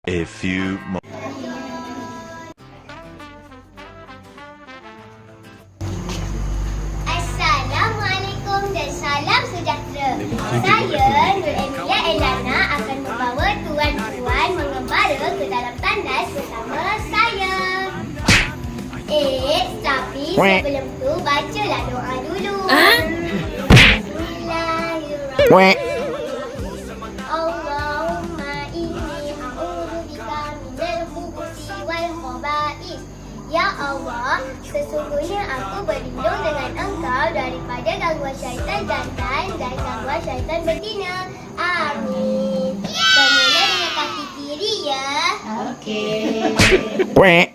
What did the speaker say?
A few Assalamualaikum dan salam sejahtera. Saya Nur Emilia Elana akan membawa tuan-tuan mengembara ke dalam tandas bersama saya. Tapi sebelum tu bacalah doa dulu. Bismillahirrahmanirrahim. Allahumma inni a'udzubika minal khubuthi wal khaba'ith. Ya Allah, sesungguhnya aku berlindung dengan Engkau daripada gangguan syaitan jantan dan gangguan syaitan betina. Amin. Bermula dengan kaki kiri ya. Okey. Wah.